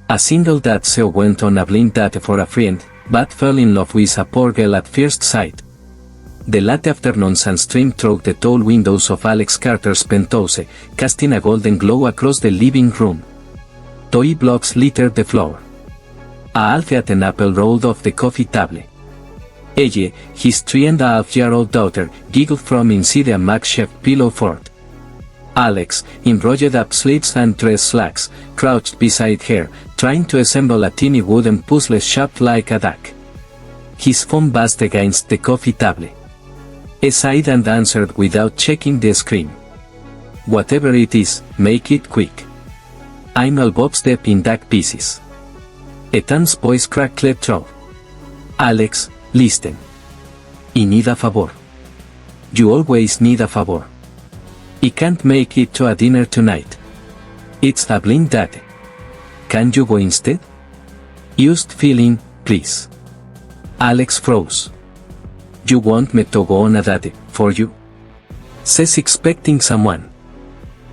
A single dad so went on a blind date for a friend, but fell in love with a poor girl at first sight. The late afternoon sun streamed through the tall windows of Alex Carter's penthouse, casting a golden glow across the living room. Toy blocks littered the floor. A half an apple rolled off the coffee table. Ella, his 3.5-year-old daughter, giggled from inside a makeshift pillow fort. Alex, in rolled up sleeves and dress slacks, crouched beside her, trying to assemble a teeny wooden puzzle shaped like a duck. His phone buzzed against the coffee table. He sighed and answered without checking the screen. "Whatever it is, make it quick. I'm all boxed up in duck pieces." Ethan's voice crackled through. "Alex, listen. I need a favor. You always need a favor. I can't make it to a dinner tonight. It's a blind date. Can you go instead? Just fill in, please." Alex froze. "You want me to go on a date, for you? Says expecting someone.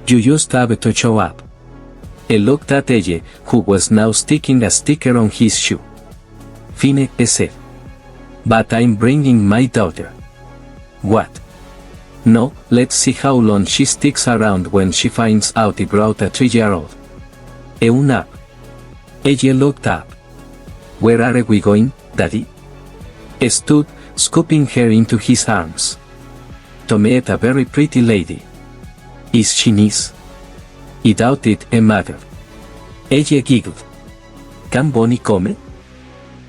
You just have to show up." He looked at Ella, who was now sticking a sticker on his shoe. "Fine," he said. "But I'm bringing my daughter." "What?" "No, let's see how long she sticks around when she finds out he brought a 3-year-old. Up." Ella looked up. "Where are we going, Daddy?" He stood, scooping her into his arms. "To meet a very pretty lady." "Is she nice?" "I doubt it, mother." Ella giggled. "Can Bonnie come?"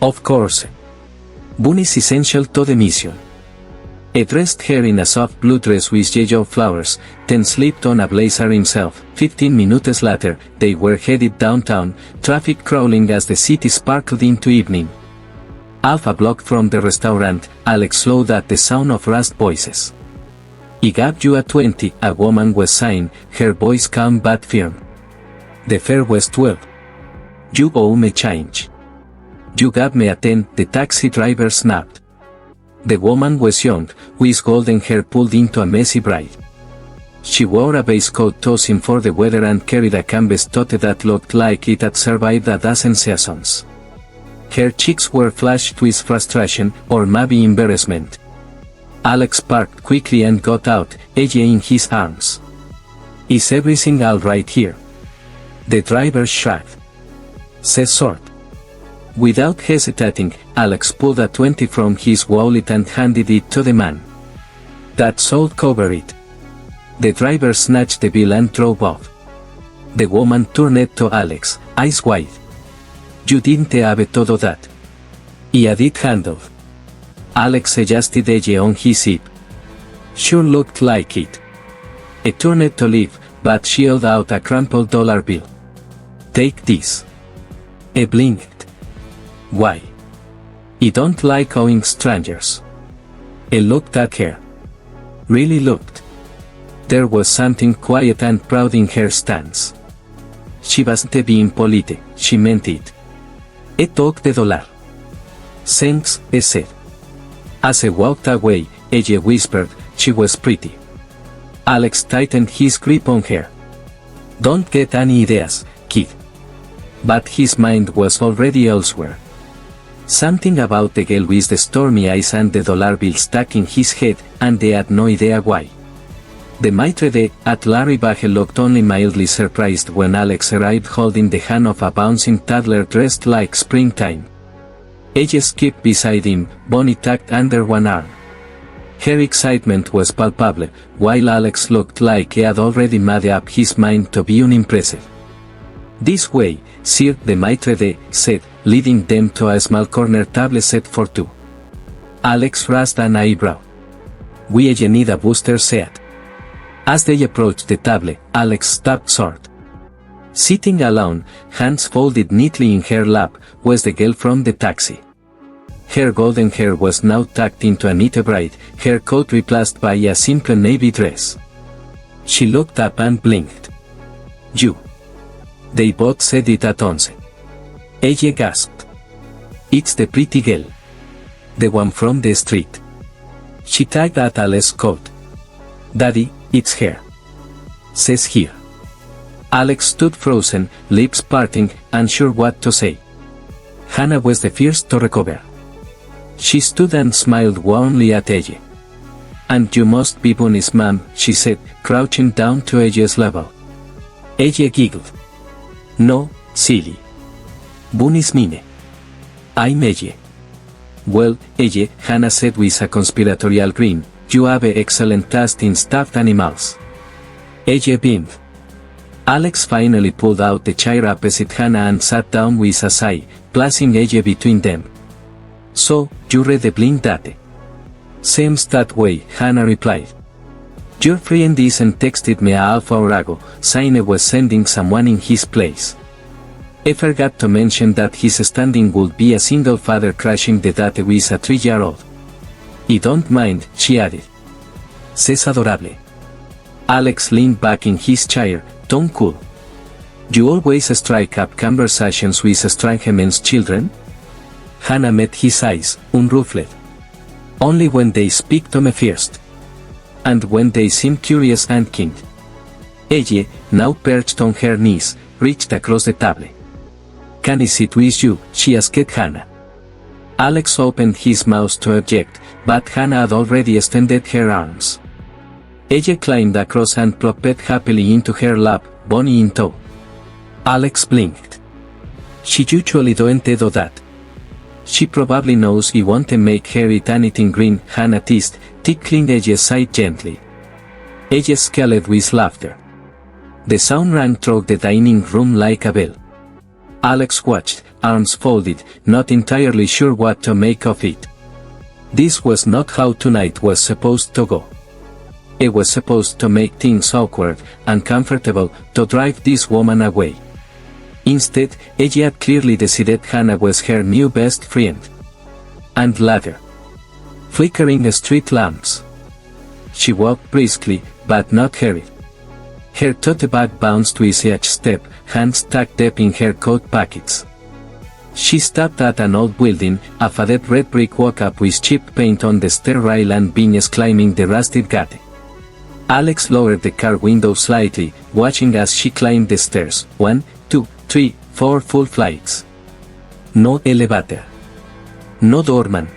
"Of course. Bonnie's essential to the mission." He dressed her in a soft blue dress with yellow flowers, then slipped on a blazer himself. 15 minutes later, they were headed downtown, traffic crawling as the city sparkled into evening. Half a block from the restaurant, Alex slowed at the sound of rasped voices. "I gave you a 20, a woman was saying, her voice calm but firm. "The fare was 12. You owe me change." "You gave me a 10, the taxi driver snapped. The woman was young, with golden hair pulled into a messy braid. She wore a base coat tossing for the weather and carried a canvas tote that looked like it had survived a dozen seasons. Her cheeks were flushed with frustration, or maybe embarrassment." Alex parked quickly and got out, Ella in his arms. "Is everything all right here?" The driver shrugged. "Says sort." Without hesitating, Alex pulled a 20 from his wallet and handed it to the man. "That should cover it." The driver snatched the bill and drove off. The woman turned to Alex, eyes wide. "You didn't have todo that." "I had it handled." Alex adjusted Ella on his hip. "Sure looked like it." He turned to leave, but she held out a crumpled dollar bill. "Take this." He blinked. "Why?" "I don't like owing strangers." He looked at her. Really looked. There was something quiet and proud in her stance. She wasn't being polite, she meant it. He took the dollar. "Thanks," he said. As he walked away, Ella whispered, "She was pretty." Alex tightened his grip on her. "Don't get any ideas, kid." But his mind was already elsewhere. Something about the girl with the stormy eyes and the dollar bill stuck in his head, and he had no idea why. The maitre d' at Larry Bagel looked only mildly surprised when Alex arrived holding the hand of a bouncing toddler dressed like springtime. Ella skipped beside him, Bonnie tucked under one arm. Her excitement was palpable, while Alex looked like he had already made up his mind to be unimpressive. "This way, sir," the maitre d' said, leading them to a small corner table set for two. Alex raised an eyebrow. "We need a booster seat." As they approached the table, Alex stopped short. Sitting alone, hands folded neatly in her lap, was the girl from the taxi. Her golden hair was now tucked into a neat braid, her coat replaced by a simple navy dress. She looked up and blinked. "You." They both said it at once. Ella gasped. "It's the pretty girl. The one from the street." She tugged at Alex's coat. "Daddy, it's her. Says here." Alex stood frozen, lips parting, unsure what to say. Hannah was the first to recover. She stood and smiled warmly at Eje. "And you must be Bunny's mom," she said, crouching down to Eje's level. Eje giggled. "No, silly. Bunny's mine. I'm Eje." "Well, Eje," Hannah said with a conspiratorial grin, "you have excellent taste in stuffed animals." Eje beamed. Alex finally pulled out the chair opposite Hannah and sat down with a sigh, placing Eje between them. "So, you read the blind date?" "Seems that way," Hannah replied. "Your friend isn't texted me a half hour ago, saying I was sending someone in his place. I forgot to mention that his standing would be a single father crashing the date with a 3-year-old. I don't mind," she added. "C'est adorable." Alex leaned back in his chair, tone cool. "You always strike up conversations with strange men's children?" Hannah met his eyes, unruffled. "Only when they speak to me first. And when they seem curious and keen." Eje, now perched on her knees, reached across the table. "Can I sit with you?" she asked Hannah. Alex opened his mouth to object, but Hannah had already extended her arms. Eje climbed across and plopped happily into her lap, Bonnie in tow. Alex blinked. "She usually don't do that. She probably knows I won't make her eat anything green," Hannah teased, tickling Eje's side gently. Eje screamed with laughter. The sound rang through the dining room like a bell. Alex watched, arms folded, not entirely sure what to make of it. This was not how tonight was supposed to go. It was supposed to make things awkward, uncomfortable, to drive this woman away. Instead, Eje had clearly decided Hannah was her new best friend. And later. Flickering street lamps. She walked briskly, but not hurried. Her tote bag bounced with each step, hands tucked deep in her coat pockets. She stopped at an old building, a faded red brick walk-up with chipped paint on the stair rail and beans climbing the rusted gate. Alex lowered the car window slightly, watching as she climbed the stairs, 1, 2, 3, 4 full flights. No elevator. No doorman.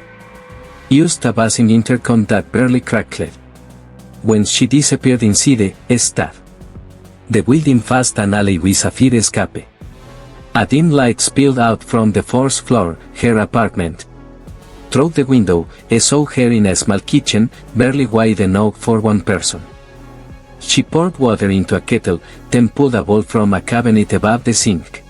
Used a buzzing intercom that barely crackled. When she disappeared inside the staff. The building passed an alley with a fire escape. A dim light spilled out from the 4th floor, her apartment. Through the window, I saw her in a small kitchen, barely wide enough for one person. She poured water into a kettle, then pulled a bowl from a cabinet above the sink.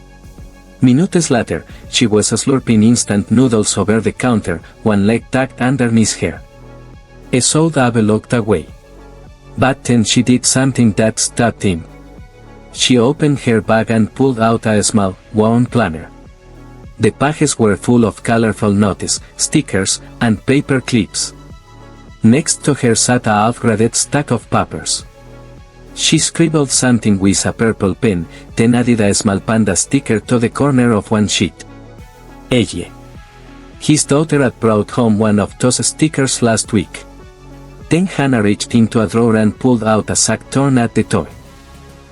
Minutes later, she was slurping instant noodles over the counter, one leg tucked underneath her. I saw Dave looked away. But then she did something that stopped him. She opened her bag and pulled out a small, worn planner. The pages were full of colorful notes, stickers, and paper clips. Next to her sat a half-graded stack of papers. She scribbled something with a purple pen, then added a small panda sticker to the corner of one sheet. Eje. His daughter had brought home one of those stickers last week. Then Hannah reached into a drawer and pulled out a sack torn at the toy.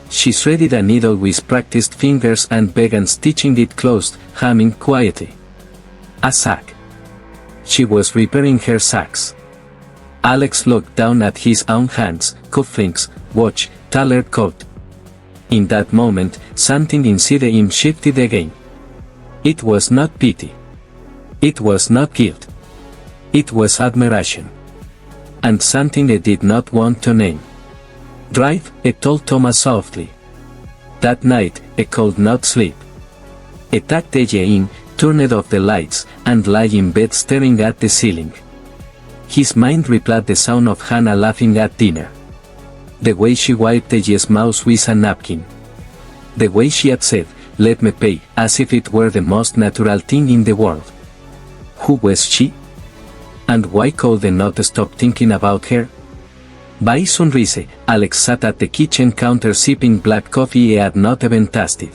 She threaded a needle with practiced fingers and began stitching it closed, humming quietly. A sack. She was repairing her sacks. Alex looked down at his own hands, cufflinks, watch, tailored coat. In that moment, something inside him shifted again. It was not pity. It was not guilt. It was admiration. And something I did not want to name. "Drive," I told Thomas softly. That night, I could not sleep. I tucked Eje in, turned off the lights, and lay in bed staring at the ceiling. His mind replayed the sound of Hannah laughing at dinner. The way she wiped Eje's mouth with a napkin. The way she had said, "Let me pay," as if it were the most natural thing in the world. Who was she? And why could I not stop thinking about her? By sunrise, Alex sat at the kitchen counter sipping black coffee he had not even tasted.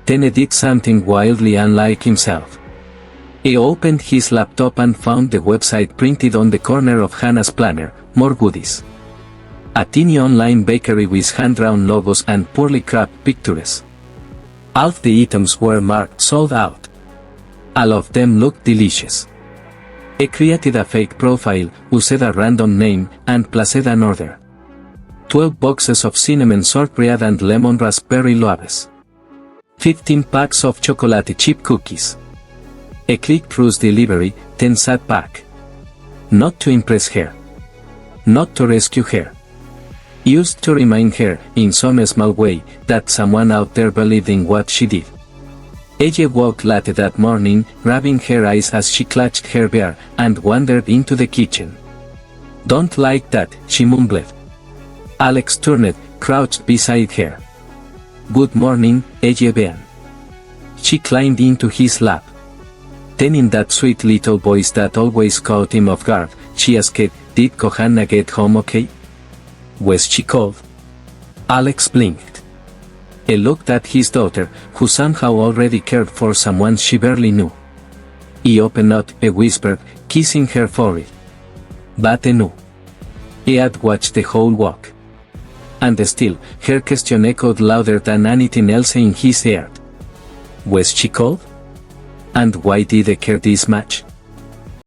Then he did something wildly unlike himself. He opened his laptop and found the website printed on the corner of Hannah's planner, "More goodies." A tiny online bakery with hand-drawn logos and poorly crafted pictures. All the items were marked sold out. All of them looked delicious. I created a fake profile, used a random name, and placed an order. 12 boxes of cinnamon shortbread and lemon raspberry loaves. 15 packs of chocolate chip cookies. I clicked through delivery, then sat back. Not to impress her. Not to rescue her. Used to remind her, in some small way, that someone out there believed in what she did. Ella woke late that morning, rubbing her eyes as she clutched her bear, and wandered into the kitchen. "Don't like that," she mumbled. Alex turned, crouched beside her. "Good morning, Ella began." She climbed into his lap. Then in that sweet little voice that always caught him off guard, she asked, "Did Johanna get home okay? Was she cold?" Alex blinked. He looked at his daughter, who somehow already cared for someone she barely knew. He opened up, he whispered, kissing her forehead. But he knew. He had watched the whole walk. And still, her question echoed louder than anything else in his ear. Was she cold? And why did he care this much?